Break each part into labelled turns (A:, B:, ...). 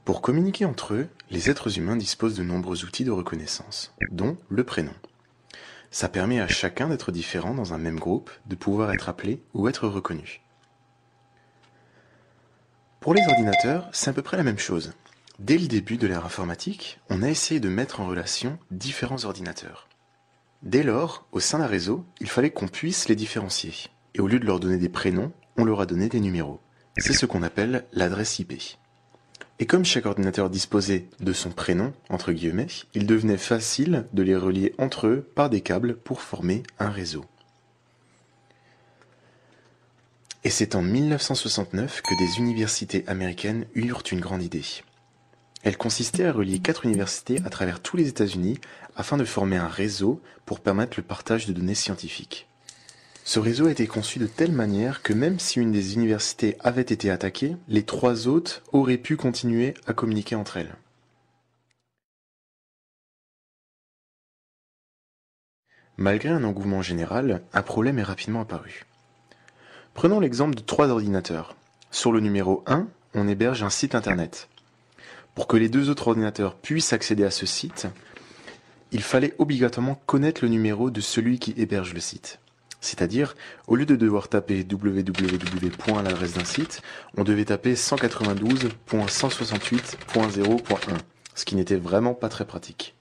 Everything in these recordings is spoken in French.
A: Pour communiquer entre eux, les êtres humains disposent de nombreux outils de reconnaissance, dont le prénom. Ça permet à chacun d'être différent dans un même groupe, de pouvoir être appelé ou être reconnu. Pour les ordinateurs, c'est à peu près la même chose. Dès le début de l'ère informatique, on a essayé de mettre en relation différents ordinateurs. Dès lors, au sein d'un réseau, il fallait qu'on puisse les différencier. Et au lieu de leur donner des prénoms, on leur a donné des numéros. C'est ce qu'on appelle l'adresse IP. Et comme chaque ordinateur disposait de son prénom, entre guillemets, il devenait facile de les relier entre eux par des câbles pour former un réseau. Et c'est en 1969 que des universités américaines eurent une grande idée. Elle consistait à relier 4 universités à travers tous les États-Unis afin de former un réseau pour permettre le partage de données scientifiques. Ce réseau a été conçu de telle manière que même si une des universités avait été attaquée, les 3 autres auraient pu continuer à communiquer entre elles. Malgré un engouement général, un problème est rapidement apparu. Prenons l'exemple de 3 ordinateurs. Sur le numéro 1, on héberge un site internet. Pour que les 2 autres ordinateurs puissent accéder à ce site, il fallait obligatoirement connaître le numéro de celui qui héberge le site. C'est-à-dire, au lieu de devoir taper www. À l'adresse d'un site, on devait taper 192.168.0.1, ce qui n'était vraiment pas très pratique.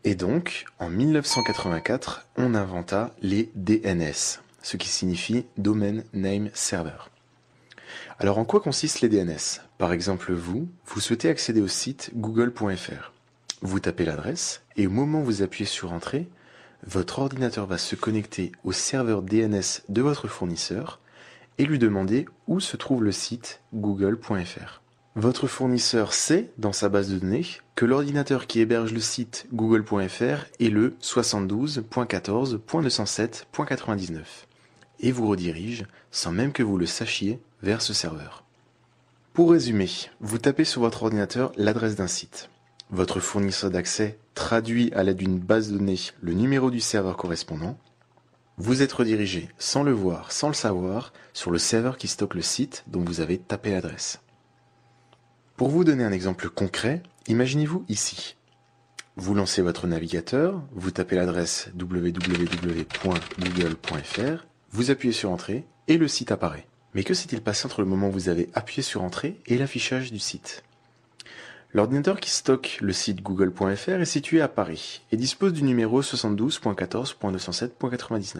A: Et donc, en 1984, on inventa les DNS, ce qui signifie Domain Name Server. Alors en quoi consistent les DNS ? Par exemple, vous souhaitez accéder au site google.fr. Vous tapez l'adresse, et au moment où vous appuyez sur Entrée, votre ordinateur va se connecter au serveur DNS de votre fournisseur et lui demander où se trouve le site google.fr. Votre fournisseur sait, dans sa base de données, que l'ordinateur qui héberge le site google.fr est le 72.14.207.99 et vous redirige, sans même que vous le sachiez, vers ce serveur. Pour résumer, vous tapez sur votre ordinateur l'adresse d'un site. Votre fournisseur d'accès traduit à l'aide d'une base de données le numéro du serveur correspondant. Vous êtes redirigé, sans le voir, sans le savoir, sur le serveur qui stocke le site dont vous avez tapé l'adresse. Pour vous donner un exemple concret, imaginez-vous ici. Vous lancez votre navigateur, vous tapez l'adresse www.google.fr, vous appuyez sur Entrée et le site apparaît. Mais que s'est-il passé entre le moment où vous avez appuyé sur Entrée et l'affichage du site ? L'ordinateur qui stocke le site google.fr est situé à Paris et dispose du numéro 72.14.207.99.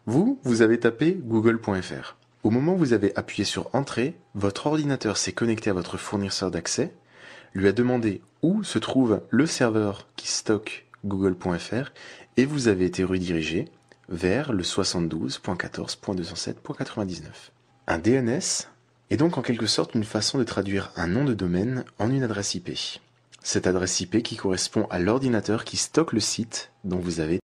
A: Vous avez tapé google.fr. Au moment où vous avez appuyé sur Entrée, votre ordinateur s'est connecté à votre fournisseur d'accès, lui a demandé où se trouve le serveur qui stocke google.fr et vous avez été redirigé vers le 72.14.207.99. Un DNS est donc en quelque sorte une façon de traduire un nom de domaine en une adresse IP. Cette adresse IP qui correspond à l'ordinateur qui stocke le site dont vous avez